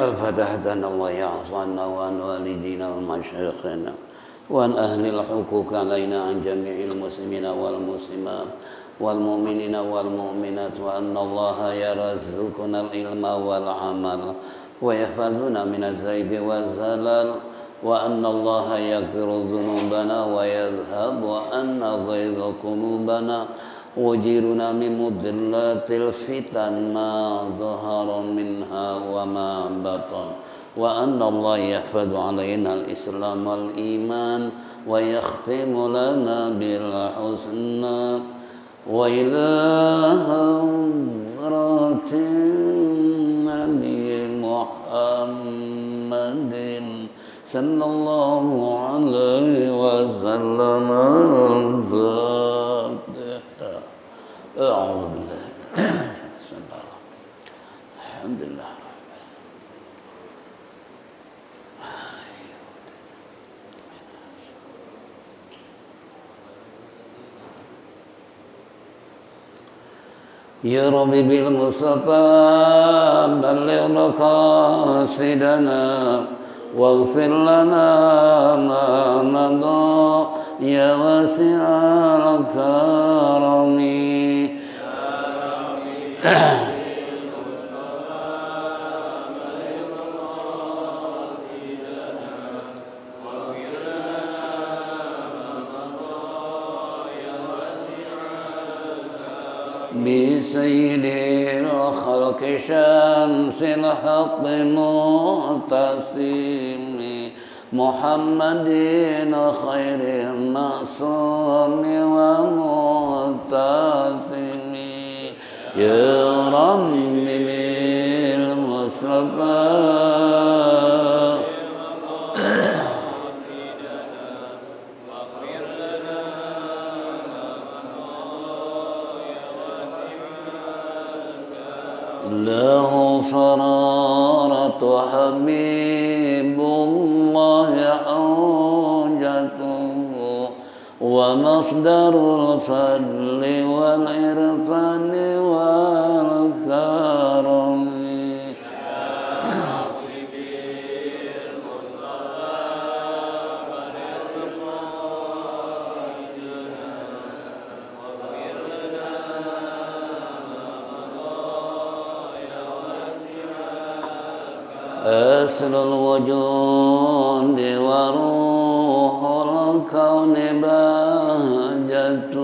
الفاتحة الله يعفو عنا وعن والدينا ومشايخنا وعن أهل الحقوق علينا عن جميع المسلمين والمسلمات والمؤمنين والمؤمنات وأن الله يرزقنا العلم والعمل ويحفظنا من الزيغ والزلال وأن الله يغفر ذنوبنا ويذهب وأن غيظ قلوبنا وجيرنا من مضلات الفتن ما ظهر منها وما بطن وأن الله يحفظ علينا الإسلام والإيمان ويختم لنا بالحسنى وإلى حضرة النبي محمد صلى الله عليه وسلم أعوذ بالله بسم الله الحمد لله يا ربي بالمصطفى بلغ مقاصدنا واغفر لنا ما مضى يا واسع الكرم بسيد الخلق شمس الحق معتصم محمد خير معصوم ومعتصم يا رب بالمصطفى له فرارة حبيب الله حوجته ومصدر الفضل والعرفان والكرم أصل الوجود وروح الكون بهجته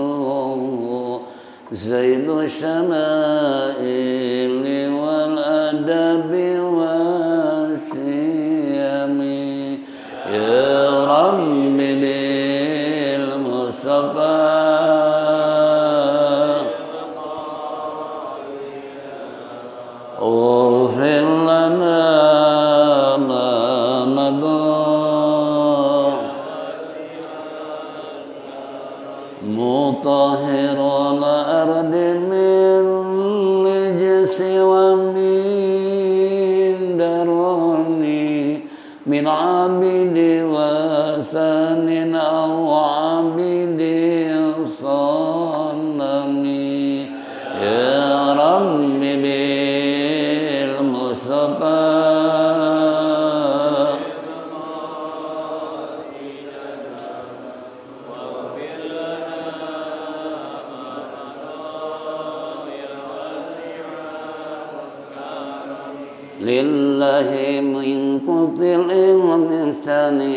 زين الشمائل والأدب والشيم يا رب بالمصطفى اغفر لنا مطهر الأرض من رجس ومن درني من عبد وثن أو عبد صنم يا رب بالمصطفى لله من قتل ومن ثاني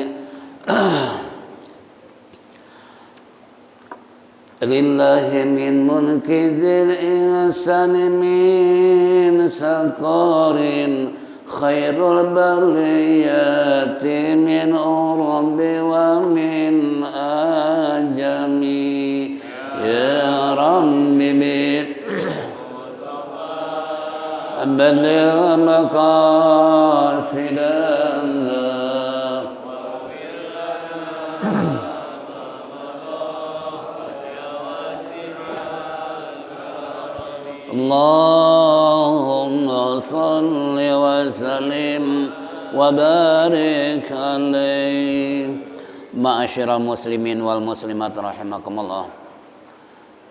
لله من منكذ الإنسان من سقار خير البريات من أرب ومن أجم يا رب بلغ مقاصدنا اللهم صل وسلم وبارك عليه. Ma'asyiral muslimin wal muslimat rahimakumullah.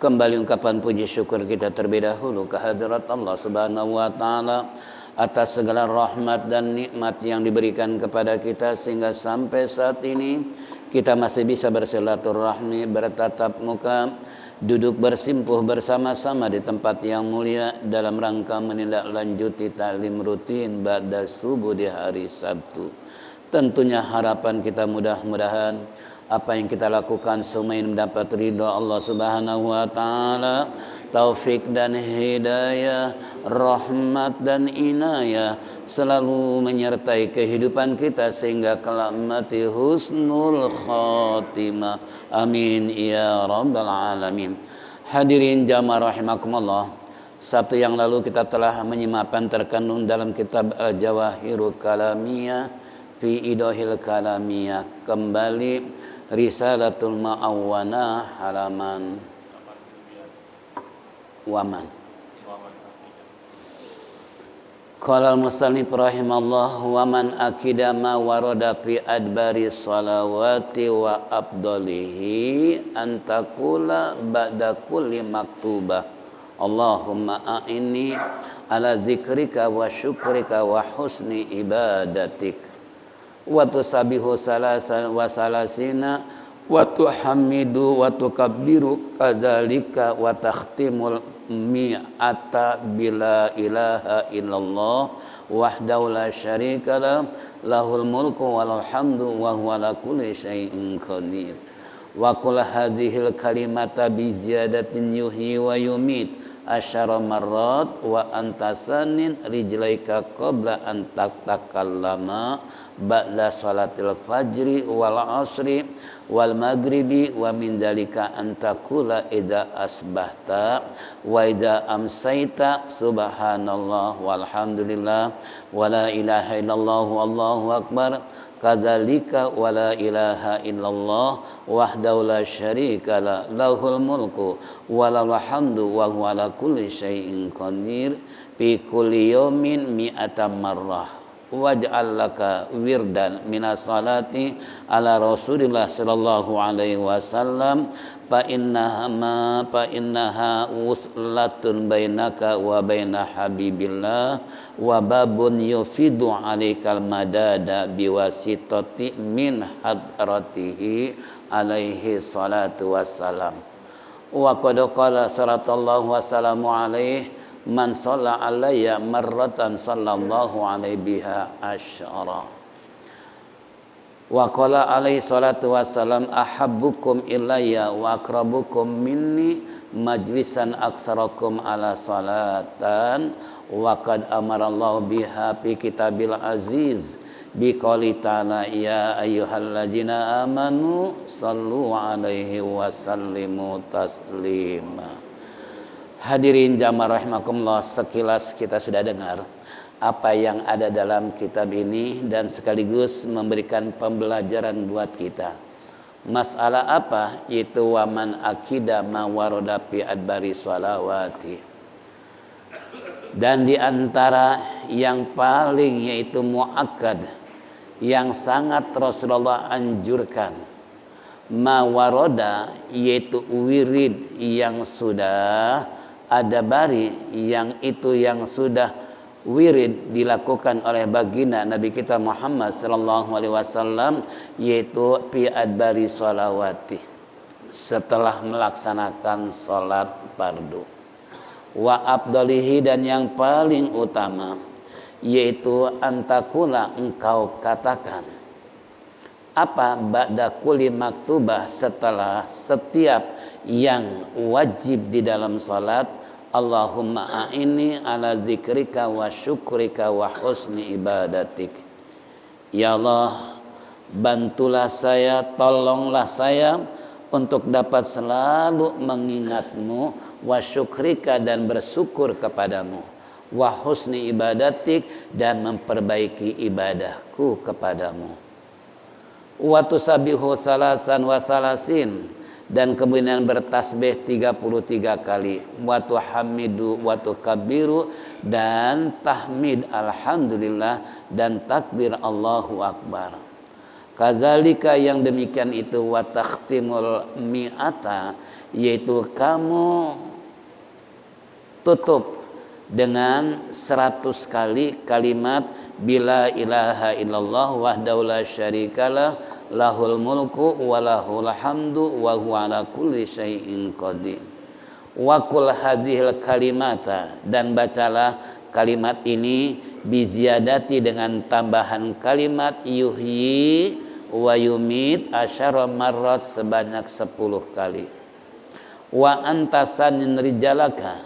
Kembali ungkapan puji syukur kita terlebih dahulu kehadirat Allah Subhanahu wa taala atas segala rahmat dan nikmat yang diberikan kepada kita sehingga sampai saat ini kita masih bisa bersilaturahmi, bertatap muka, duduk bersimpuh bersama-sama di tempat yang mulia dalam rangka menindaklanjuti taklim rutin ba'da subuh di hari Sabtu. Tentunya harapan kita mudah-mudahan apa yang kita lakukan semua ini mendapat ridha Allah Subhanahu wa taala, taufik dan hidayah, rahmat dan inayah selalu menyertai kehidupan kita sehingga kelak mati husnul khatimah. Amin ya rabbal alamin. Hadirin jamaah rahimakumullah, Sabtu yang lalu kita telah menyimak terkandung dalam kitab Al-Jawahirul Kalamiyah fi Idahil Kalamiyah, kembali Risalatul Ma'awana halaman waman. Qala al-musannif rahimallah wa man akida ma warada fi adbari salawati wa afdalihi an taqula ba'da kulli maktubah Allahumma a'inni ala zikrika wa syukrika wa husni ibadatik wa tusabihu salasan wa salasina wa tuhamidu wa tukabbiru kadzalika wa takhtimul mi'ata bila ilaha illallah wahdahu la syarika lah lahul mulku walal hamdu wa huwa ala kulli syai'in qadir wa qul hadhil kalimata bi ziyadatin yuhyi wa yumit asyara marrat wa antasanin rijlaika qabla an takallama ba'da salatil fajri wal asri wal maghribi wa min dzalika antakula idza asbahta wa idza amsayta subhanallah walhamdulillah wa la ilaha illallah wallahu akbar kadzalika wa la ilaha illallah wahdahu la syarika la lahul mulku wa lahul hamdu wa huwa ala kulli syai'in qadir fi kulli yawmin mi'ata marrah waj'al laka wirdan minas salati ala Rasulillah sallallahu alaihi wasallam fa innaha uslatun bainaka wa baina habibillah wa babun yufidu alaikal madada biwasitati min hadratihi alaihi salatu wassalam wa qad qala sallallahu wasallamu alaihi man shalla alayya marratan sallallahu alaihi biha asyara wa qala alaihi salatu wassalam ahabbukum ilayya wa akrabukum minni majlisan aksarakum ala salatan wa qad amara Allah biha fi kitabil aziz bi qouli ta'ala ya ayyuhalladzina amanu sallu alaihi wa sallimu taslima. Hadirin jamaah rahimakumullah, sekilas kita sudah dengar apa yang ada dalam kitab ini dan sekaligus memberikan pembelajaran buat kita. Masalah apa? Yaitu waman akida ma warada fi adbari sholawati. Dan di antara yang paling yaitu muakkad, yang sangat Rasulullah anjurkan, ma waroda yaitu wirid yang sudah ada bari, yang itu yang sudah wirid dilakukan oleh baginda Nabi kita Muhammad sallallahu alaihi wasallam, yaitu fi adbari sholawati, setelah melaksanakan salat fardu, wa afdalihi dan yang paling utama yaitu antakula engkau katakan apa ba'da kulli maktubah, setelah setiap yang wajib di dalam salat, Allahumma a'inni ala zikrika wa syukrika wa husni ibadatik. Ya Allah, bantulah saya, tolonglah saya untuk dapat selalu mengingatmu, wa syukrika dan bersyukur kepadamu, wa husni ibadatik dan memperbaiki ibadahku kepadamu. Wa tusabihu salasan wa salasin dan kemudian bertasbih 33 kali, wa tuhamidu wa tukabbiru dan tahmid alhamdulillah dan takbir Allahu akbar. Kadzalika yang demikian itu, wa takhtimul mi'ata yaitu kamu tutup dengan 100 kali kalimat bila ilaha illallah wahdahu la syarikalah lahul mulku wa lahul hamdu wa huwa ala kulli syai'in qadir. Wa qul hadhil kalimata, dan bacalah kalimat ini biziyadati dengan tambahan kalimat yuhyi wa yumit asyara marrat sebanyak 10 kali. Wa antasanin rijalaka,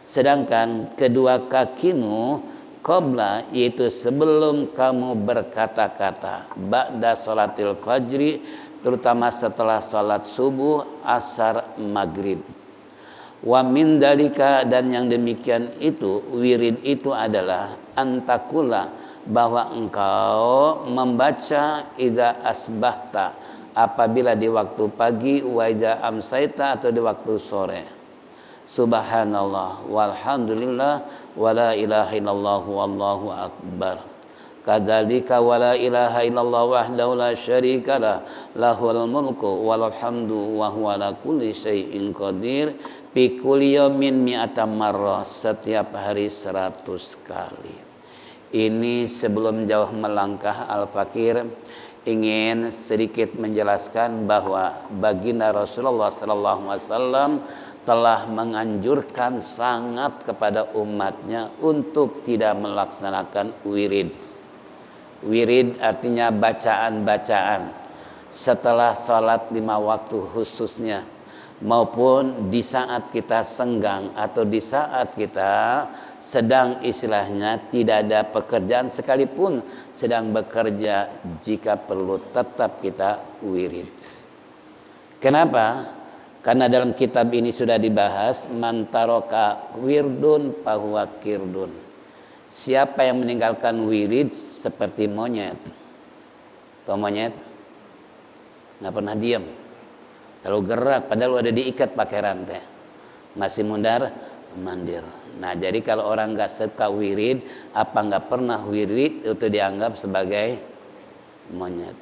sedangkan kedua kakimu qabla, yaitu sebelum kamu berkata-kata, ba'da salatil fajri, terutama setelah salat subuh, asar, maghrib. Wa min dalika, dan yang demikian itu, wirid itu adalah antakula, bahwa engkau membaca idza asbahta, apabila di waktu pagi, wa idza amsaita, atau di waktu sore. Subhanallah walhamdulillah wala ilaha illallah wallahu akbar. Kadzalika wala ilaha illallah wahdahu la syarikalah lahul mulku walal hamdu wa huwa ala kulli syai'in qadir fi kulli yaumin mi'ata marrah, setiap hari 100 kali. Ini sebelum jauh melangkah Al-Fakir ingin sedikit menjelaskan bahwa baginda Rasulullah sallallahu alaihi wasallam telah menganjurkan sangat kepada umatnya untuk tidak melaksanakan wirid. Wirid artinya bacaan-bacaan setelah sholat 5 waktu khususnya, maupun di saat kita senggang atau di saat kita sedang istilahnya tidak ada pekerjaan, sekalipun sedang bekerja, jika perlu tetap kita wirid. Kenapa? Karena dalam kitab ini sudah dibahas, man taraka wirdun fahuwa kirdun. Siapa yang meninggalkan wirid seperti monyet. Tahu monyet? Nggak pernah diam, selalu gerak, padahal udah diikat pakai rantai, masih mundar mandir. Nah, jadi kalau orang nggak suka wirid, apa nggak pernah wirid, itu dianggap sebagai monyet.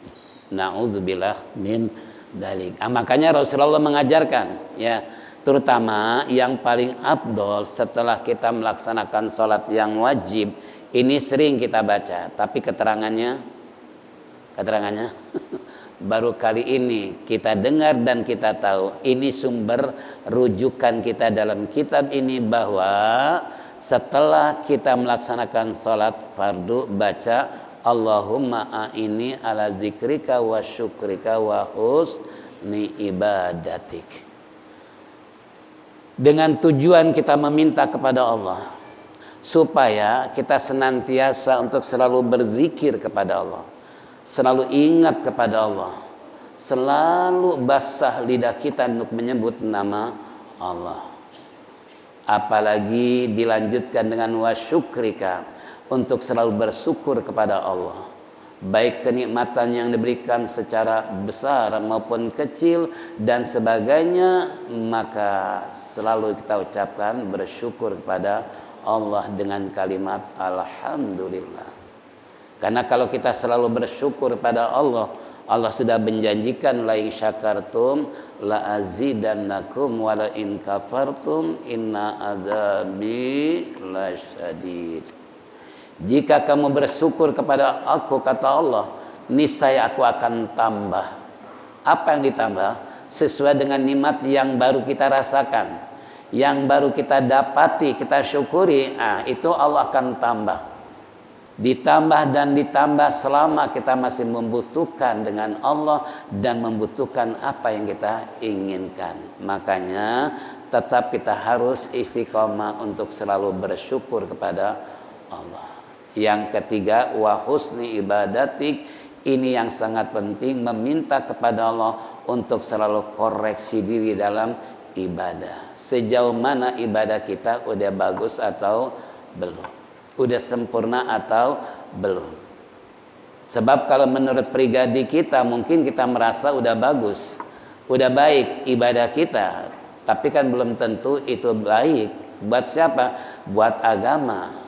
Na'udzubillah min dalik. Makanya Rasulullah mengajarkan, ya, terutama yang paling afdol setelah kita melaksanakan sholat yang wajib, ini sering kita baca, tapi keterangannya baru kali ini kita dengar dan kita tahu. Ini sumber rujukan kita dalam kitab ini, bahwa setelah kita melaksanakan sholat fardu, baca Allahumma a'ini ala zikrika wa syukrika wa husni ibadatik, dengan tujuan kita meminta kepada Allah supaya kita senantiasa untuk selalu berzikir kepada Allah, selalu ingat kepada Allah, selalu basah lidah kita untuk menyebut nama Allah. Apalagi dilanjutkan dengan wa syukrika, untuk selalu bersyukur kepada Allah, baik kenikmatan yang diberikan secara besar maupun kecil dan sebagainya, maka selalu kita ucapkan bersyukur kepada Allah dengan kalimat alhamdulillah. Karena kalau kita selalu bersyukur pada Allah, Allah sudah menjanjikan la in syakartum la azidannakum wa la in kafartum inna adzabi lasyadid. Jika kamu bersyukur kepada aku, kata Allah, niscaya aku akan tambah. Apa yang ditambah? Sesuai dengan nikmat yang baru kita rasakan, yang baru kita dapati, kita syukuri, itu Allah akan tambah. Ditambah dan ditambah selama kita masih membutuhkan dengan Allah dan membutuhkan apa yang kita inginkan. Makanya tetap kita harus istiqomah untuk selalu bersyukur kepada Allah. Yang ketiga, wa husni ibadatik, ini yang sangat penting, meminta kepada Allah untuk selalu koreksi diri dalam ibadah. Sejauh mana ibadah kita udah bagus atau belum, udah sempurna atau belum. Sebab kalau menurut pribadi kita, mungkin kita merasa udah bagus, udah baik ibadah kita, tapi kan belum tentu itu baik. Buat siapa? Buat agama.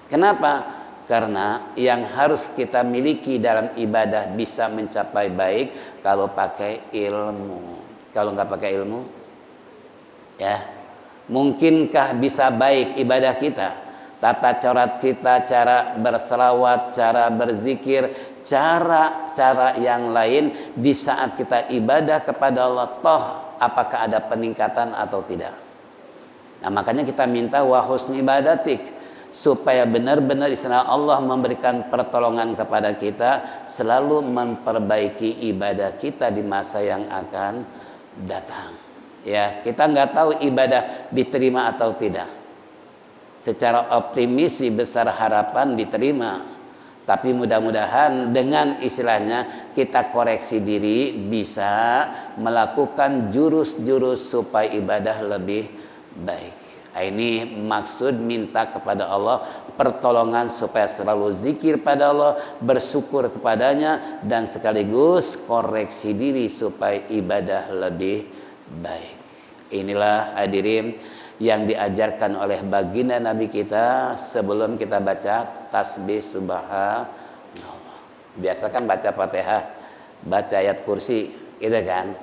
Kenapa? Karena yang harus kita miliki dalam ibadah bisa mencapai baik kalau pakai ilmu. Kalau nggak pakai ilmu, ya, mungkinkah bisa baik ibadah kita? tata cara kita, cara berselawat, cara berzikir, cara-cara yang lain di saat kita ibadah kepada Allah, toh apakah ada peningkatan atau tidak. Nah, makanya kita minta wa husni ibadatik, supaya benar-benar istilah Allah memberikan pertolongan kepada kita, selalu memperbaiki ibadah kita di masa yang akan datang. Ya, kita nggak tahu ibadah diterima atau tidak. Secara optimis sih besar harapan diterima, tapi mudah-mudahan dengan istilahnya kita koreksi diri, bisa melakukan jurus-jurus supaya ibadah lebih baik. Ini maksud minta kepada Allah pertolongan supaya selalu zikir pada Allah, bersyukur kepadanya, dan sekaligus koreksi diri supaya ibadah lebih baik. Inilah hadirin yang diajarkan oleh baginda Nabi kita sebelum kita baca tasbih subhanallah. Biasa kan baca Fatihah, baca ayat kursi, gitu kan?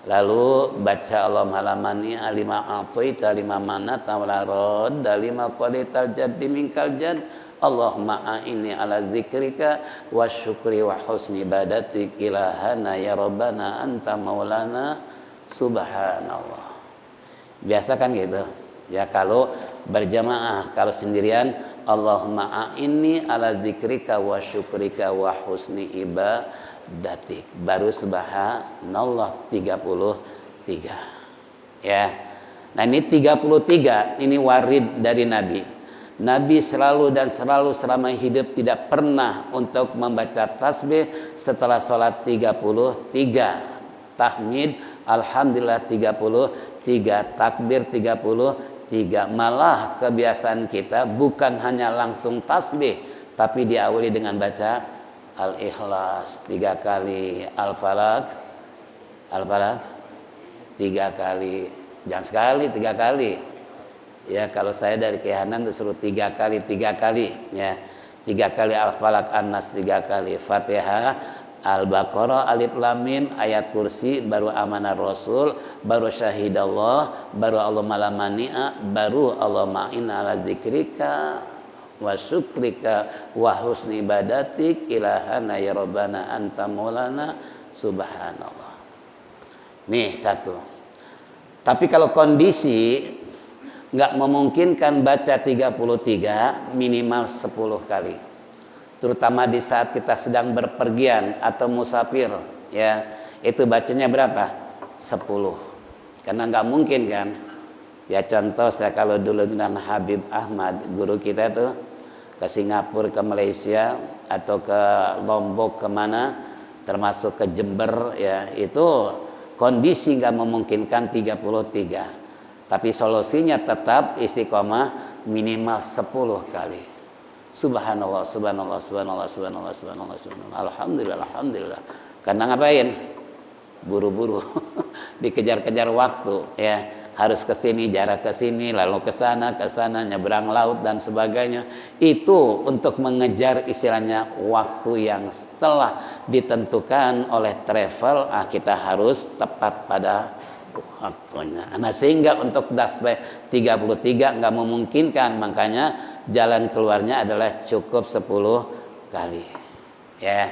Lalu baca Allah malamani alima a'taita lima manata wala radda lima qadita jaddi minkal jad Allahumma a'inni ala zikrika wa syukri wa husni ibadatik ilahana ya rabbana anta maulana subhanallah. Biasa kan gitu ya, kalau berjamaah. Kalau sendirian Allahumma a'inni ala zikrika wa syukrika wa husni ibadatik, baru subhanallah 33 ya. Nah, ini 33 ini warid dari Nabi. Nabi selalu dan selalu selama hidup tidak pernah untuk membaca tasbih setelah sholat 33, tahmid alhamdulillah 33, takbir 33. Malah kebiasaan kita bukan hanya langsung tasbih, tapi diawali dengan baca Al-Ikhlas 3 kali, Al-Falaq 3 kali, jangan sekali 3 kali ya. Kalau saya dari Kehanan disuruh 3 kali ya, 3 kali Al-Falaq, An-Nas 3 kali, Fatihah, Al-Baqarah, Alif Lam Mim, ayat kursi, baru amanah Rasul, baru syahidallah, baru Allah malamani'a, baru Allah ma'ina ala zikrika wa syukrika wa husni ibadatik ilahana ya rabbana anta maulana subhanallah. Nih satu. Tapi kalau kondisi nggak memungkinkan baca 33, minimal 10 kali. Terutama di saat kita sedang berpergian atau musafir ya, itu bacanya berapa? 10. Karena nggak mungkin kan. Ya contoh saya kalau dulu dengan Habib Ahmad, guru kita tuh ke Singapura, ke Malaysia, atau ke Lombok, kemana, termasuk ke Jember ya, itu kondisi nggak memungkinkan 33. Tapi solusinya tetap istiqomah minimal 10 kali. Subhanallah, subhanallah, subhanallah, subhanallah, subhanallah, subhanallah, alhamdulillah, alhamdulillah. Karena ngapain? Buru-buru, dikejar-kejar waktu ya. Harus ke sini, jarak ke sini, lalu ke sana, nyebrang laut dan sebagainya. Itu untuk mengejar istilahnya waktu yang setelah ditentukan oleh travel, kita harus tepat pada waktunya. Nah, sehingga untuk tasbih 33 nggak memungkinkan, makanya jalan keluarnya adalah cukup 10 kali. Ya.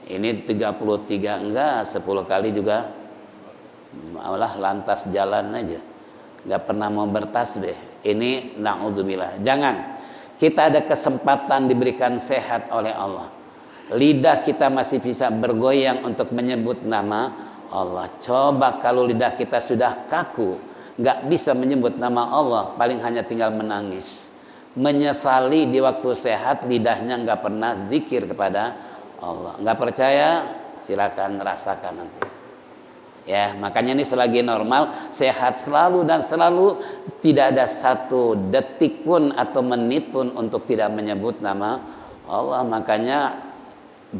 Ini 33 enggak, 10 kali juga malah lantas jalan aja, nggak pernah mau bertasbih. Ini na'udzubillah. Jangan. Kita ada kesempatan diberikan sehat oleh Allah, lidah kita masih bisa bergoyang untuk menyebut nama Allah. Coba kalau lidah kita sudah kaku, nggak bisa menyebut nama Allah, paling hanya tinggal menangis, menyesali di waktu sehat lidahnya nggak pernah zikir kepada Allah. Nggak percaya? Silakan rasakan nanti. Ya, makanya ini selagi normal, sehat selalu dan selalu, tidak ada satu detik pun atau menit pun untuk tidak menyebut nama Allah. Makanya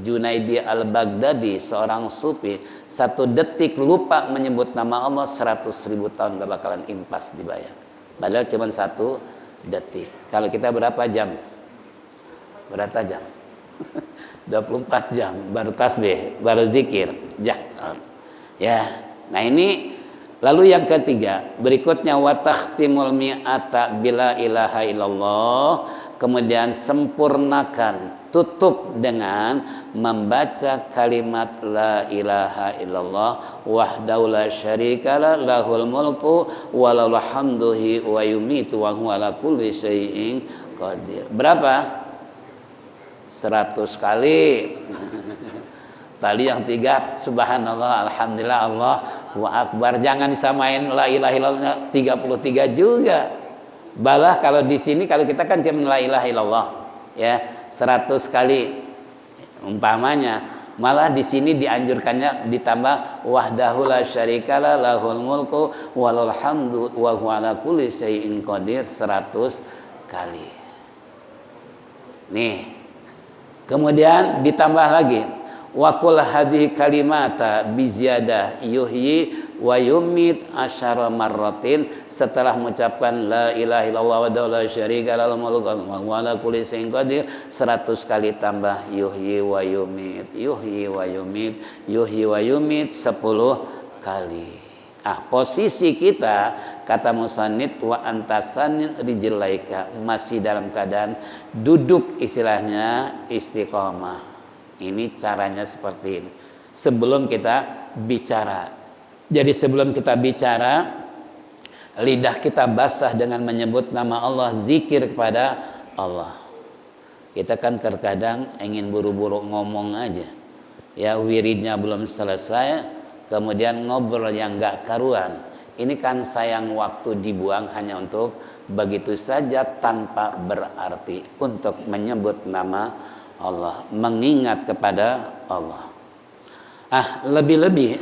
Junaidi al-Baghdadi, seorang sufi, 1 detik lupa menyebut nama Allah, 100.000 tahun gak bakalan impas dibayar. Padahal cuma 1 detik. Kalau kita berapa jam? Berapa jam? 24 jam baru tasbih, baru zikir. Ya, nah ini Lalu yang ketiga, berikutnya wa takhtimul mi'ata bila ilaha illallah, kemudian sempurnakan, tutup dengan membaca kalimat la ilaha illallah wahdahu la syarikalah lahul mulku wa lahul hamdu wa yumitu wa huwa ala kulli syai'in qadir. Berapa? 100 kali. Tadi yang 3 subhanallah, alhamdulillah, Allahu akbar. Jangan disamain la ilaha illallah 33 juga. Balah kalau di sini, kalau kita kan cuma la ilaha illallah ya 100 kali umpamanya, malah di sini dianjurkannya ditambah wahdahu la syarikalah lahul mulku wa lahul hamdu wa huwa ala kulli syai'in qadir 100 kali. Nih. Kemudian ditambah lagi wa qul hadhihi kalimata bi ziyadah yuhyi wa yumit asyara marratin, setelah mengucapkan la ilaha illallah wa la syarika lahu wa ala kulli syai'in qadir 100 kali tambah yuhyi wa yumit, yuhyi wa yumit, yuhyi wa yumit 10 kali. Posisi kita kata musannid wa antasan rijlaika, masih dalam keadaan duduk, istilahnya istiqomah. Ini caranya seperti ini. Sebelum kita bicara. Jadi sebelum kita bicara, lidah kita basah dengan menyebut nama Allah, zikir kepada Allah. Kita kan terkadang ingin buru-buru ngomong aja. Ya, wiridnya belum selesai, kemudian ngobrol yang gak karuan. Ini kan sayang waktu dibuang hanya untuk begitu saja tanpa berarti, untuk menyebut nama Allah, mengingat kepada Allah. Lebih-lebih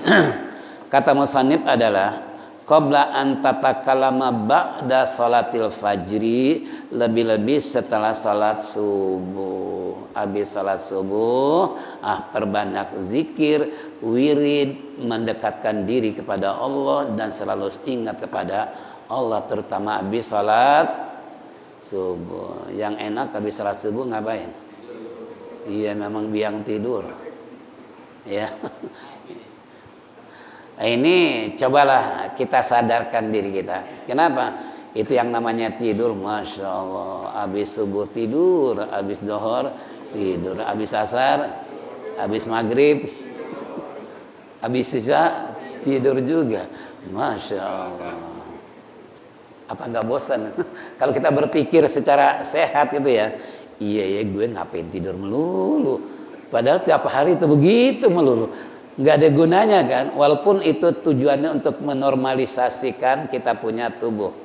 kata musannif adalah qabla an tatakallama ba'da salatil fajri, lebih-lebih setelah salat subuh. Habis salat subuh, perbanyak zikir, wirid, mendekatkan diri kepada Allah dan selalu ingat kepada Allah, terutama habis salat subuh. Yang enak habis salat subuh ngapain? Iya, memang biang tidur. Ya. Ini cobalah kita sadarkan diri kita. Kenapa? Itu yang namanya tidur, masya Allah. Habis subuh tidur, habis zuhur tidur, habis asar, habis maghrib, habis isya tidur juga. Masya Allah. Apa nggak bosan? Kalau kita berpikir secara sehat itu ya. Iya ya, gue ngapain tidur melulu? Padahal tiap hari itu begitu melulu. Nggak ada gunanya kan? Walaupun itu tujuannya untuk menormalisasikan kita punya tubuh,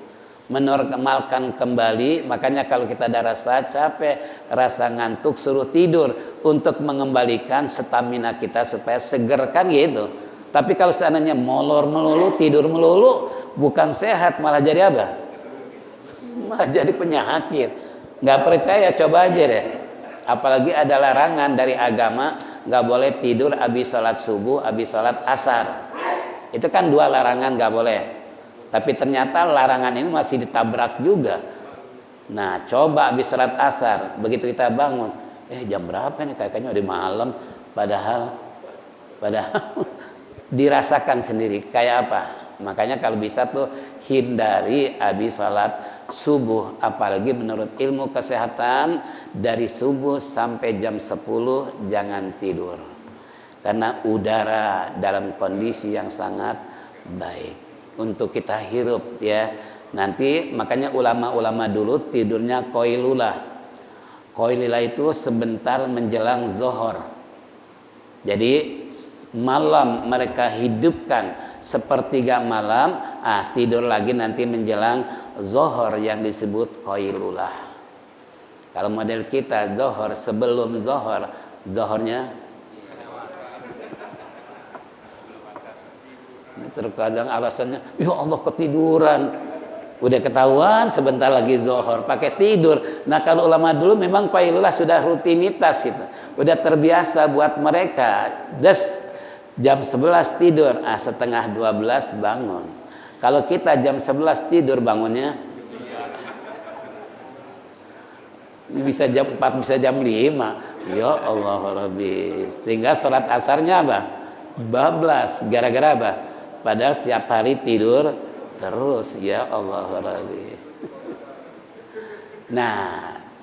menormalkan kembali. Makanya kalau kita ada rasa capek, rasa ngantuk, suruh tidur untuk mengembalikan stamina kita supaya seger kan gitu. Tapi kalau seandainya molor melulu, tidur melulu, bukan sehat, malah jadi apa? Malah jadi penyakit. Nggak percaya, coba aja deh. Apalagi ada larangan dari agama, nggak boleh tidur habis salat subuh, habis salat asar. Itu kan 2 larangan nggak boleh. Tapi ternyata larangan ini masih ditabrak juga. Nah, coba habis salat asar, begitu kita bangun, jam berapa nih? Kayaknya udah malam. Padahal dirasakan sendiri kayak apa. Makanya kalau bisa tuh hindari habis salat subuh, apalagi menurut ilmu kesehatan dari subuh sampai jam 10 jangan tidur, karena udara dalam kondisi yang sangat baik untuk kita hirup ya. Nanti makanya ulama-ulama dulu tidurnya qailulah. Qailulah itu sebentar menjelang zuhur. Jadi malam mereka hidupkan sepertiga malam, tidur lagi nanti menjelang zuhur yang disebut qailulah. Kalau model kita zuhur sebelum zuhur, zuhurnya terkadang alasannya, ya Allah ketiduran. Udah ketahuan sebentar lagi zuhur, pakai tidur. Nah kalau ulama dulu memang qailulah sudah rutinitas itu, udah terbiasa buat mereka. Jam 11 tidur, setengah 12 bangun. Kalau kita jam 11 tidur, bangunnya bisa jam 4, bisa jam 5. Ya Allah Rabbi. Sehingga sholat asarnya apa? Bablas. Gara-gara apa? Padahal tiap hari tidur terus, ya Allah. Nah,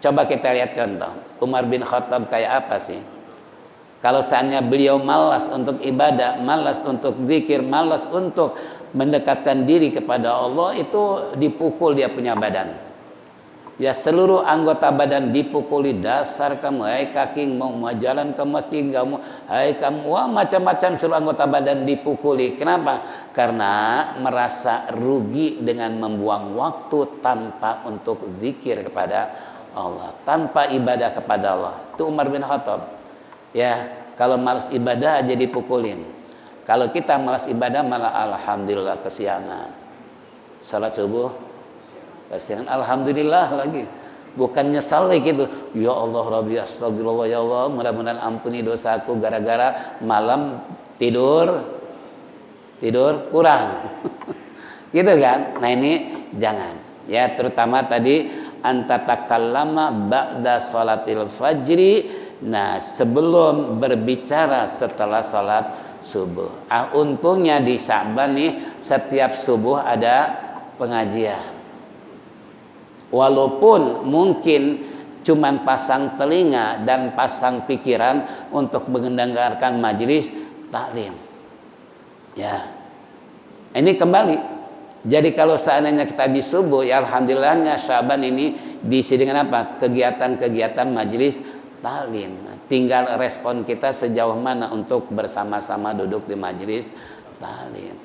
coba kita lihat contoh. Umar bin Khattab kayak apa sih? Kalau seandainya beliau malas untuk ibadah, malas untuk zikir, malas untuk mendekatkan diri kepada Allah, itu dipukul dia punya badan. Ya, seluruh anggota badan dipukuli. Dasar kamu, hai kaki, mau jalan ke masjid kamu, hai kamu, wah macam-macam seluruh anggota badan dipukuli. Kenapa? Karena merasa rugi dengan membuang waktu tanpa untuk zikir kepada Allah, tanpa ibadah kepada Allah. Itu Umar bin Khattab. Ya, kalau malas ibadah aja dipukulin. Kalau kita malas ibadah malah alhamdulillah kesiangan. Salat subuh kesiangan, alhamdulillah lagi. Bukan nyesal gitu. Ya Allah Rabbi astagfirullah ya Allah, mudah-mudahan ampuni dosaku gara-gara malam tidur kurang. Gitu kan? Nah, ini jangan. Ya, terutama tadi antatakallama ba'da sholatil fajri. Nah, sebelum berbicara setelah sholat subuh. Untungnya di Sya'ban nih setiap subuh ada pengajian. Walaupun mungkin cuman pasang telinga dan pasang pikiran untuk mendengarkan majelis taklim. Ya. Ini kembali. Jadi kalau seandainya kita habis subuh, ya alhamdulillahnya Sya'ban ini diisi dengan apa? Kegiatan-kegiatan majelis taklim. Tinggal respon kita sejauh mana untuk bersama-sama duduk di majelis taklim.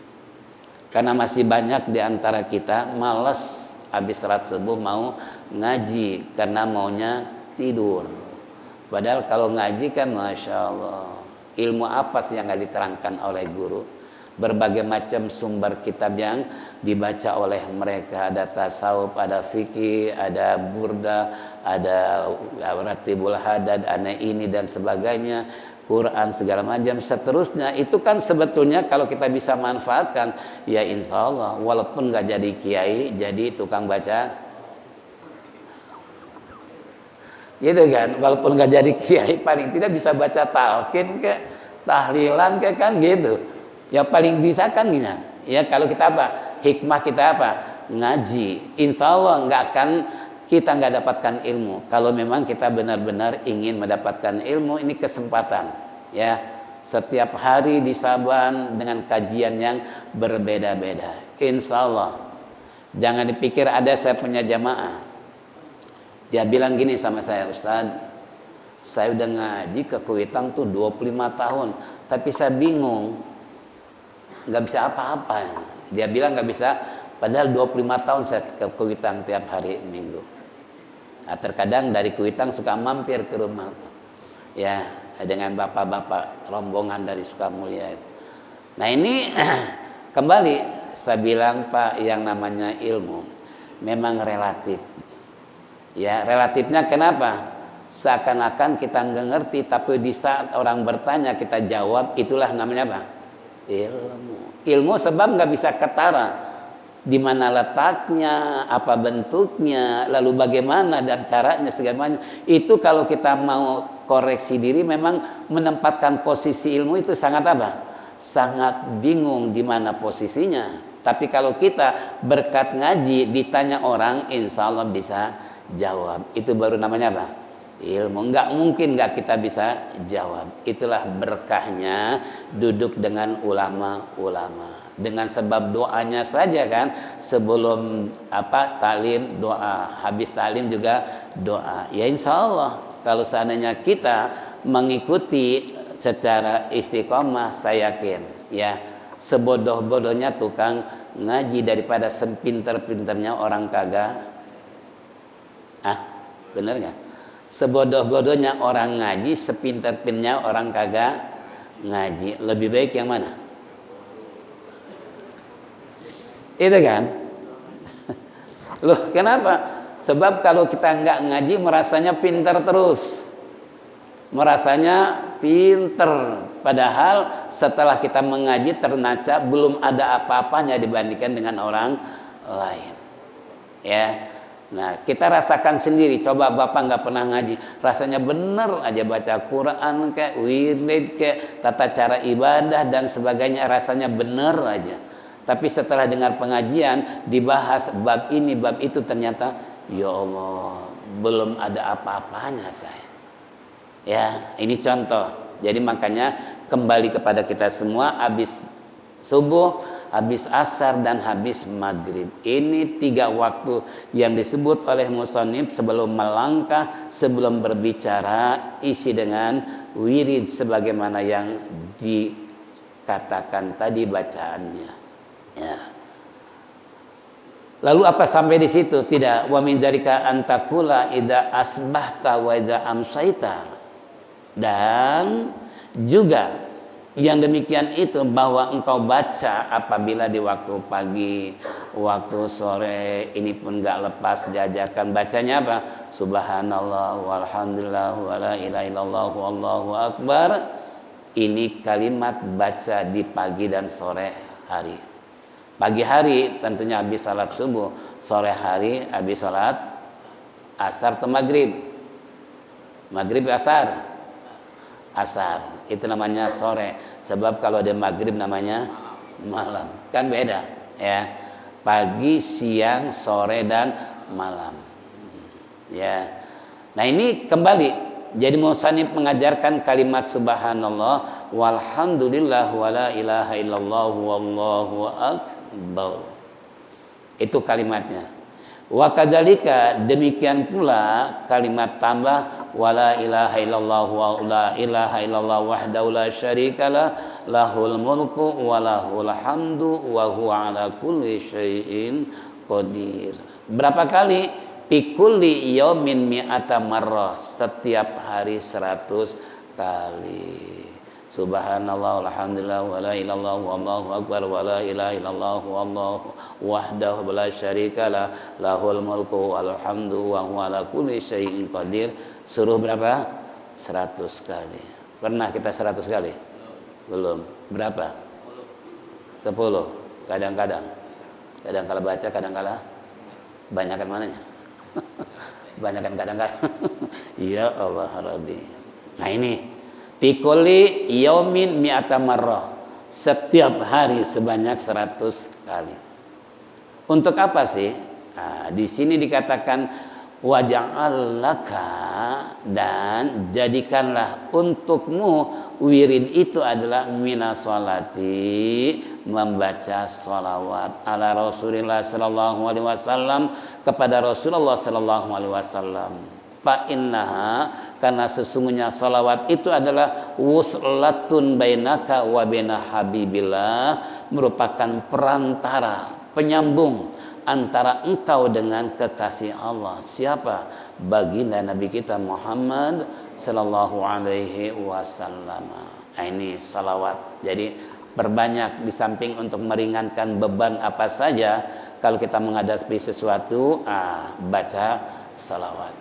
Karena masih banyak di antara kita malas habis salat subuh mau ngaji karena maunya tidur. Padahal kalau ngaji kan Masya Allah, ilmu apa sih yang nggak diterangkan oleh guru? Berbagai macam sumber kitab yang dibaca oleh mereka. Ada tasawuf, ada fikih, ada burda, ada ratibul hadad, ada ini dan sebagainya, Quran segala macam seterusnya. Itu kan sebetulnya kalau kita bisa manfaatkan, ya insya Allah walaupun nggak jadi kiai, jadi tukang baca, gitu kan. Walaupun nggak jadi kiai, paling tidak bisa baca talqin ke tahlilan ke, kan gitu. Ya paling bisa kan gini. Ya kalau kita apa? Hikmah kita apa? Ngaji. Insya Allah kita nggak dapatkan ilmu. Kalau memang kita benar-benar ingin mendapatkan ilmu, ini kesempatan. Ya, setiap hari di Saban dengan kajian yang berbeda-beda. Insya Allah. Jangan dipikir ada saya punya jamaah. Dia bilang gini sama saya, Ustaz, saya udah ngaji ke Kuitang tuh 25 tahun, tapi saya bingung. Nggak bisa apa-apa. Dia bilang nggak bisa, padahal 25 tahun saya ke Kuitang tiap hari Minggu. Nah, terkadang dari Kuitang suka mampir ke rumah, ya, dengan bapak-bapak rombongan dari Sukamulya. Nah ini kembali saya bilang Pak, yang namanya ilmu memang relatif. Ya, relatifnya kenapa? Seakan-akan kita nggak ngerti, tapi di saat orang bertanya kita jawab, itulah namanya apa? Ilmu sebab nggak bisa ketara di mana letaknya, apa bentuknya, lalu bagaimana dan caranya segala macam. Itu kalau kita mau koreksi diri, memang menempatkan posisi ilmu itu sangat apa? Sangat bingung di mana posisinya. Tapi kalau kita berkat ngaji ditanya orang, insya Allah bisa jawab. Itu baru namanya apa? Ilmu. Enggak mungkin enggak kita bisa jawab. Itulah berkahnya duduk dengan ulama-ulama. Dengan sebab doanya saja kan, sebelum taklim doa, habis taklim juga doa. Ya insya Allah kalau seandainya kita mengikuti secara istiqomah, saya yakin ya sebodoh-bodohnya tukang ngaji daripada sepinter-pinternya orang kagak. Bener nggak? Sebodoh-bodohnya orang ngaji, sepinter-pinternya orang kagak ngaji. Lebih baik yang mana? Itu kan? Loh, kenapa? Sebab kalau kita nggak ngaji merasanya pinter terus. Merasanya pinter. Padahal setelah kita mengaji ternyata belum ada apa-apanya dibandingkan dengan orang lain. Ya. Nah, kita rasakan sendiri. Coba Bapak nggak pernah ngaji, rasanya bener aja baca Quran kayak wirid kayak tata cara ibadah dan sebagainya, rasanya bener aja. Tapi setelah dengar pengajian dibahas bab ini bab itu, ternyata ya Allah belum ada apa-apanya saya. Ya, ini contoh. Jadi makanya kembali kepada kita semua, habis subuh, habis asar, dan habis maghrib. Ini 3 waktu yang disebut oleh musannif sebelum melangkah, sebelum berbicara, isi dengan wirid sebagaimana yang dikatakan tadi bacaannya. Ya. Lalu apa sampai di situ? Tidak. Wa min dzalika antakula idza asbahta wa idza amsaita. Dan juga yang demikian itu bahwa engkau baca apabila di waktu pagi, waktu sore, ini pun enggak lepas diajarkan bacanya apa? Subhanallah walhamdulillah wala ilaha illallah wallahu akbar. Ini kalimat baca di pagi dan sore hari. Pagi hari tentunya habis salat subuh, sore hari habis salat asar atau maghrib. Maghrib asar. Asar itu namanya sore, sebab kalau ada maghrib namanya malam, kan beda ya. Pagi, siang, sore, dan malam ya. Nah ini kembali, jadi musannif mengajarkan kalimat subhanallah walhamdulillah wala ilaha illallah wallahu akbar, itu kalimatnya. Wa kadzalika, demikian pula kalimat tambah wala ilaha illallah wa la ilaha illallah wahdahu la syarikalah lahul mulku wa lahul hamdu wa huwa ala kulli syai'in qadir. Berapa kali? Fi kulli yaumin mi'ata marrah, setiap hari 100 kali. Subhanallah walhamdulillah wala ilallah wallahu akbar wala ilaha illallah wallahu wahdahu la syarikalah lahul mulku wal hamdu wa huwa ala kulli syai'in qadir. Suruh berapa? 100 kali. Pernah kita 100 kali? Belum. Berapa? 10. Kadang-kadang. Kadang-kala baca, kadang-kala banyakan mananya? Banyakan kadang-kadang. Ya Allah Rabbi. Nah ini fi kulli yaumin mi'ata marrah, setiap hari sebanyak 100 kali. Untuk apa sih? Nah, di sini dikatakan waja'allaka, dan jadikanlah untukmu wirid itu adalah minasolati, membaca salawat ala Rasulullah sallallahu alaihi wasallam, kepada Rasulullah sallallahu alaihi wasallam. Fa innaha, karena sesungguhnya salawat itu adalah wuslatun bainaka wa baina habibillah, merupakan perantara, penyambung antara engkau dengan kekasih Allah. Siapa? Baginda Nabi kita Muhammad sallallahu alaihi wasallam. Nah, ini salawat. Jadi perbanyak, di samping untuk meringankan beban apa saja kalau kita menghadapi sesuatu, baca salawat.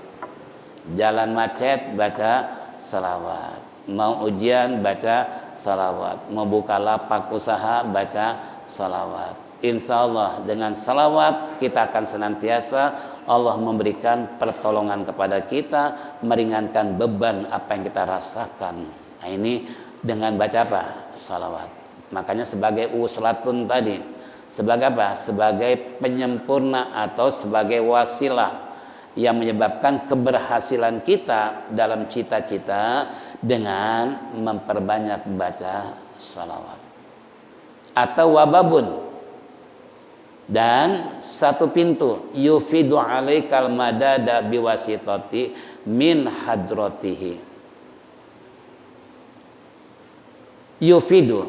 Jalan macet, baca salawat. Mau ujian, baca salawat. Mau buka lapak usaha, baca salawat. Insya Allah dengan salawat kita akan senantiasa Allah memberikan pertolongan kepada kita, meringankan beban apa yang kita rasakan. Nah ini dengan baca apa? Salawat. Makanya sebagai uslatun tadi, sebagai apa? Sebagai penyempurna atau sebagai wasilah yang menyebabkan keberhasilan kita dalam cita-cita dengan memperbanyak baca salawat. Atau wababun, dan satu pintu, yufidu alaikal madada biwasitati min hadratihi. Yufidu,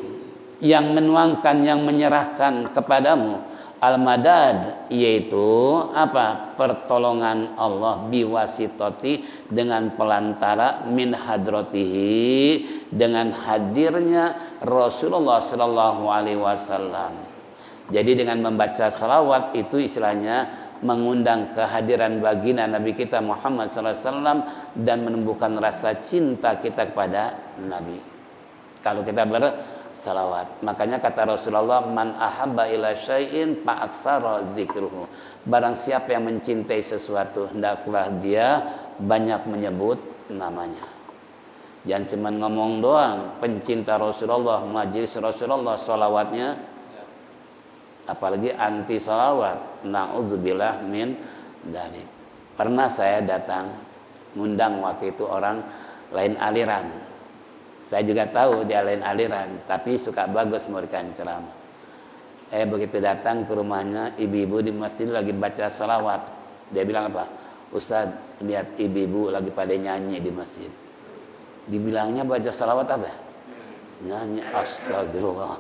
yang menuangkan, yang menyerahkan kepadamu al-madad, yaitu apa? Pertolongan Allah, biwasitati, dengan pelantara, min hadratihi, dengan hadirnya Rasulullah sallallahu alaihi wasallam. Jadi dengan membaca salawat itu istilahnya mengundang kehadiran baginda Nabi kita Muhammad sallallahu alaihi wasallam dan menumbuhkan rasa cinta kita kepada Nabi. Kalau kita salawat. Makanya kata Rasulullah, man ahabba ila syai'in fa aksara zikruhu. Barang siapa yang mencintai sesuatu, hendaklah dia banyak menyebut namanya. Jangan cuma ngomong doang, pencinta Rasulullah, majelis Rasulullah, salawatnya apalagi anti salawat. Na'udzubillah min dzalik. Pernah saya datang ngundang waktu itu orang lain aliran. Saya juga tahu dia lain aliran, tapi suka bagus memberikan ceramah. Begitu datang ke rumahnya, ibu-ibu di masjid lagi baca salawat. Dia bilang apa? Ustaz, lihat ibu-ibu lagi pada nyanyi di masjid. Dibilangnya baca salawat apa? Nyanyi, astagfirullah.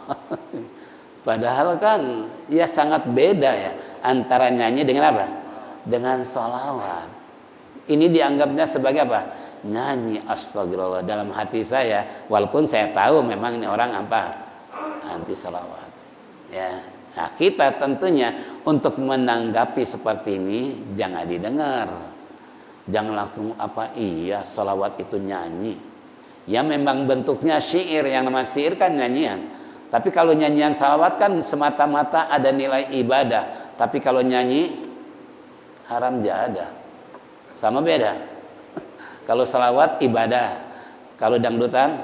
Padahal kan ya sangat beda ya antara nyanyi dengan apa? Dengan salawat. Ini dianggapnya sebagai apa? Nyanyi, astagfirullah. Dalam hati saya, walaupun saya tahu memang ini orang apa? Anti salawat. Ya. Nah, kita tentunya untuk menanggapi seperti ini jangan didengar. Jangan langsung apa? Iya, salawat itu nyanyi. Ya memang bentuknya syair, yang namanya syair kan nyanyian. Tapi kalau nyanyian salawat kan semata-mata ada nilai ibadah. Tapi kalau nyanyi haram jahadah. Sama beda. Kalau salawat ibadah, kalau dangdutan,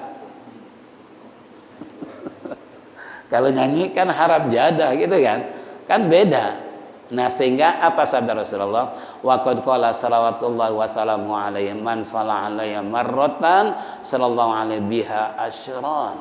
kalau nyanyi kan haram jahadah gitu kan beda. Nah sehingga apa sabda Rasulullah? Wa qad qala salawatullah wa salamu alaihi man shalla alaihi marratan sallallahu alaihi biha asyran.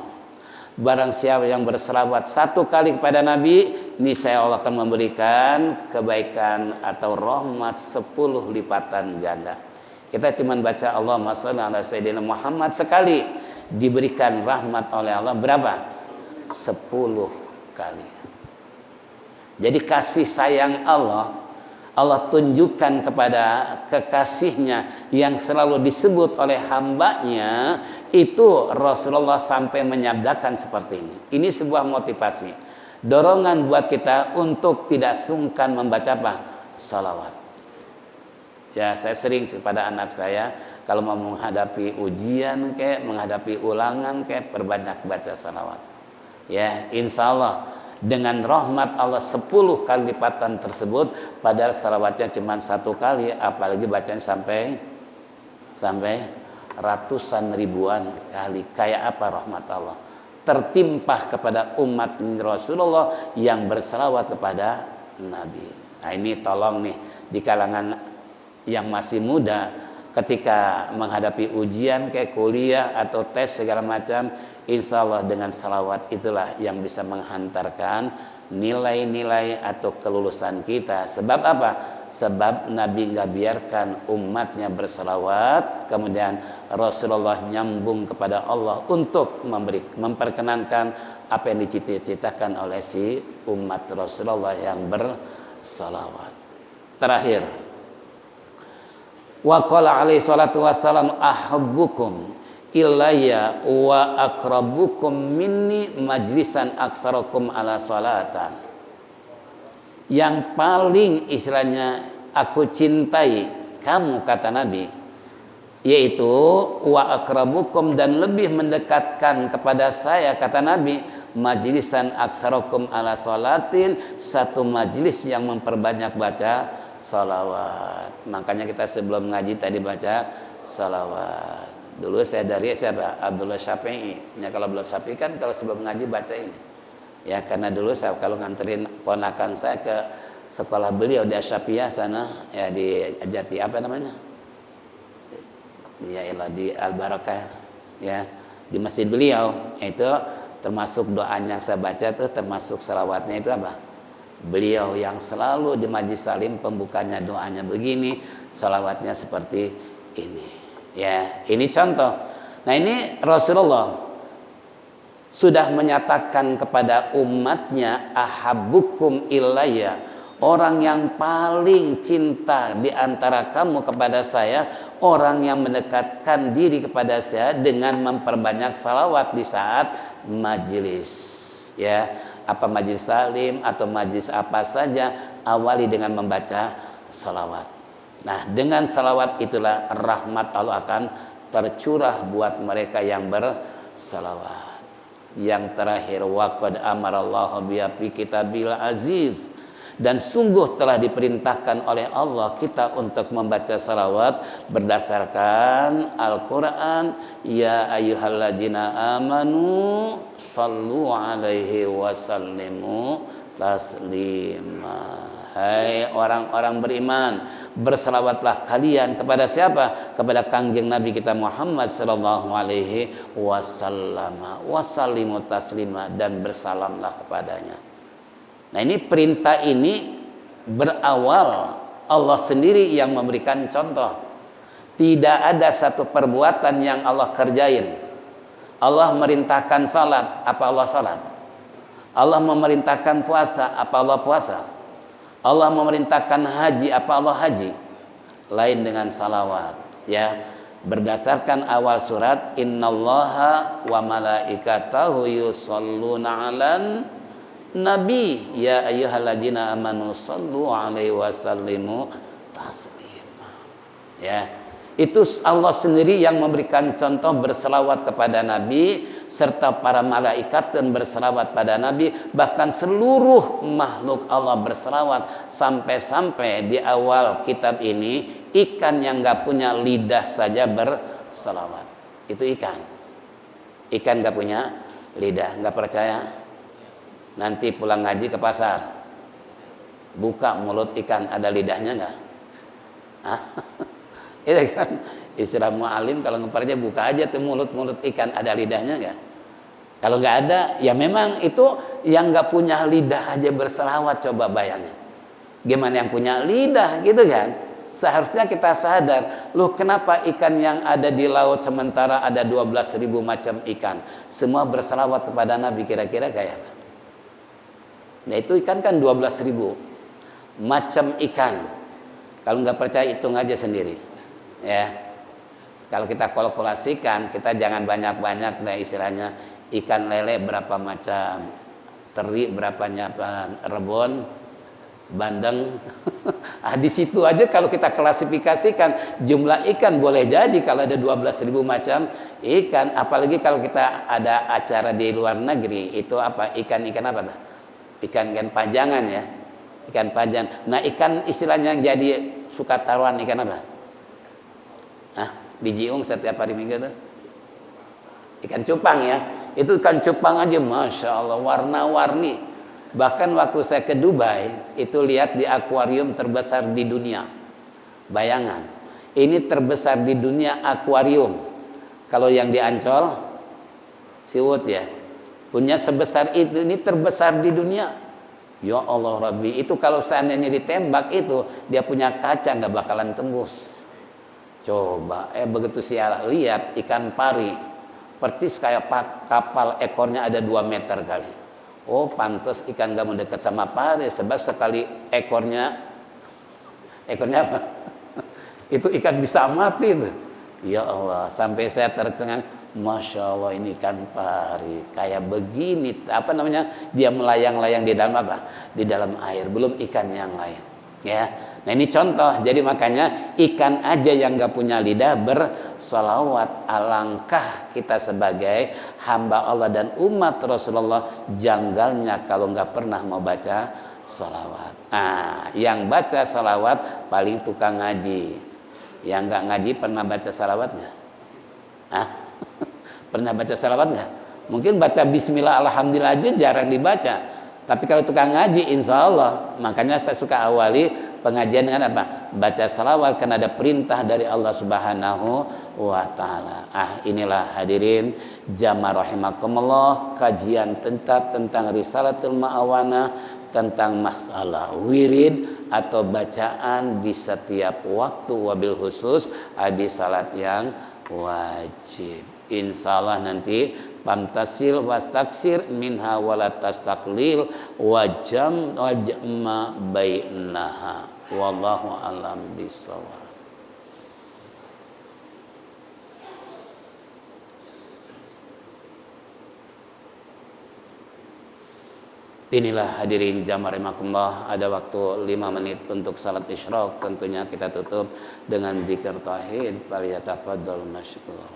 Barang siapa yang berselawat satu kali kepada Nabi, niscaya Allah akan memberikan kebaikan atau rahmat 10 lipatan ganda. Kita cuma baca Allahumma shalli ala sayyidina Muhammad sekali, diberikan rahmat oleh Allah berapa? 10 kali. Jadi kasih sayang Allah tunjukkan kepada kekasihnya yang selalu disebut oleh hambanya, itu Rasulullah sampai menyabdakan seperti ini. Ini sebuah motivasi, dorongan buat kita untuk tidak sungkan membaca apa? Salawat. Ya, saya sering kepada anak saya kalau mau menghadapi ujian menghadapi ulangan perbanyak baca salawat. Ya, insya Allah dengan rahmat Allah 10 kali lipatan tersebut, padahal salawatnya cuma 1 kali, apalagi bacanya sampai ratusan ribuan kali. Kayak apa rahmat Allah tertimpah kepada umat Rasulullah yang berselawat kepada Nabi. Nah ini tolong nih di kalangan yang masih muda, ketika menghadapi ujian kuliah atau tes segala macam, insya Allah dengan salawat itulah yang bisa menghantarkan nilai-nilai atau kelulusan kita. Sebab apa? Sebab Nabi nggak biarkan umatnya bersalawat, kemudian Rasulullah nyambung kepada Allah untuk memperkenankan apa yang dicita-citakan oleh si umat Rasulullah yang bersalawat. Terakhir, wa qala alaihi salatu wassalam ahabbukum ilayya wa akrabukum minni majlisan aksarakum ala salatan. Yang paling istilahnya aku cintai kamu, kata Nabi, yaitu wa akrabukum, dan lebih mendekatkan kepada saya, kata Nabi, majlisan aksarakum ala salatin, satu majlis yang memperbanyak baca salawat. Makanya kita sebelum ngaji tadi baca salawat. Dulu saya dari siapa? Abdullah Syafi'i. Ya kalau belum Syafi'i kan kalau sebelum ngaji baca ini. Ya karena dulu saya kalau nganterin ponakan saya ke sekolah beliau di Asyafi'iyah sana, ya di Jati apa namanya? Ya ilah di Al Barakah, ya di masjid beliau. Itu termasuk doanya yang saya baca tuh, termasuk salawatnya itu apa? Beliau yang selalu di majlis salim pembukanya doanya begini, salawatnya seperti ini. Ya, ini contoh. Nah, ini Rasulullah sudah menyatakan kepada umatnya, ahabbukum ilayya, orang yang paling cinta di antara kamu kepada saya, orang yang mendekatkan diri kepada saya dengan memperbanyak salawat di saat majelis. Ya, apa majelis salim atau majelis apa saja, awali dengan membaca salawat. Nah, dengan salawat itulah rahmat Allah akan tercurah buat mereka yang bersalawat. Yang terakhir, waqad amarallahu bi kitabil aziz, dan sungguh telah diperintahkan oleh Allah kita untuk membaca salawat berdasarkan Al-Quran. Ya ayyuhalladzina amanu sallu alaihi wa sallimu taslima. Hai orang-orang beriman, berselawatlah kalian kepada siapa? Kepada Kangjeng Nabi kita Muhammad sallallahu alaihi wasallam. Wasallimu taslima, dan bersalamlah kepadanya. Nah, ini perintah ini berawal Allah sendiri yang memberikan contoh. Tidak ada satu perbuatan yang Allah kerjain. Allah merintahkan salat, apa Allah salat? Allah memerintahkan puasa, apa Allah puasa? Allah memerintahkan haji, apa Allah haji? Lain dengan salawat, ya. Berdasarkan awal surat, innallaha wa malaikatahu yusholluna 'alan nabi ya ayyuhalladzina amanu shallu 'alaihi wasallimu taslima. Ya. Itu Allah sendiri yang memberikan contoh berselawat kepada Nabi, serta para malaikat dan berselawat pada Nabi, bahkan seluruh makhluk Allah berselawat, sampai-sampai di awal kitab ini ikan yang gak punya lidah saja berselawat. Itu ikan gak punya lidah. Gak percaya? Nanti pulang ngaji ke pasar, buka mulut ikan, ada lidahnya gak? Itu kan istilah mu'alim, kalau ngeparnya buka aja tuh mulut ikan, ada lidahnya nggak? Kalau nggak ada, ya memang itu yang nggak punya lidah aja berselawat. Coba bayangin, gimana yang punya lidah, gitu kan? Seharusnya kita sadar, loh kenapa ikan yang ada di laut sementara ada 12.000 macam ikan, semua berselawat kepada Nabi, kira-kira kayak apa? Nah, itu ikan kan 12.000 macam ikan. Kalau nggak percaya, hitung aja sendiri. Ya, kalau kita kalkulasikan, kita jangan banyak-banyak deh istilahnya. Ikan lele berapa macam, teri berapa macam, rebon, bandeng. Di situ aja kalau kita klasifikasikan jumlah ikan, boleh jadi kalau ada 12.000 macam ikan. Apalagi kalau kita ada acara di luar negeri, itu apa? Ikan apa tuh? Ikan pajangan, ya, ikan pajangan. Nah, ikan istilahnya yang jadi suka taruhan ikan apa? Dijiung setiap hari Minggu tuh ikan cupang, ya. Itu ikan cupang aja Masya Allah warna-warni. Bahkan waktu saya ke Dubai, itu lihat di akuarium terbesar di dunia. Bayangan, ini terbesar di dunia akuarium. Kalau yang di Ancol Siwut, ya, punya sebesar itu, ini terbesar di dunia. Ya Allah Rabbi, itu kalau seandainya ditembak, itu dia punya kaca nggak bakalan tembus. Coba, begitu saya lihat ikan pari, percis kayak kapal, ekornya ada 2 meter kali. Oh, pantas ikan gak mau dekat sama pari, sebab sekali ekornya apa? Itu ikan bisa mati tuh. Ya Allah, sampai saya tercengang. Masya Allah, ini ikan pari kayak begini, apa namanya? Dia melayang-layang di dalam apa? Di dalam air, belum ikan yang lain, ya. Nah, ini contoh. Jadi makanya ikan aja yang gak punya lidah bersolawat. Alangkah kita sebagai hamba Allah dan umat Rasulullah janggalnya kalau gak pernah mau baca solawat. Nah, yang baca solawat paling tukang ngaji. Yang gak ngaji pernah baca solawat gak? Pernah baca solawat gak? Mungkin baca bismillah alhamdulillah aja jarang dibaca. Tapi kalau tukang ngaji, insya Allah. Makanya saya suka awali pengajian dengan apa? Baca salawat, karena ada perintah dari Allah Subhanahu wa Ta'ala. Inilah hadirin jamaah rahimakumullah, kajian tentang Risalatul Ma'awana, tentang masalah wirid atau bacaan di setiap waktu, wabil khusus habis salat yang wajib. Insyaallah nanti pamtasil wastaksir minha wala tastaklil wajam wajma bainaha wallahu alam bisawab. Inilah hadirin jamaah rahimakumullah, ada waktu 5 menit untuk salat isyraq. Tentunya kita tutup dengan zikir tauhid. Falyatafaddal masykur.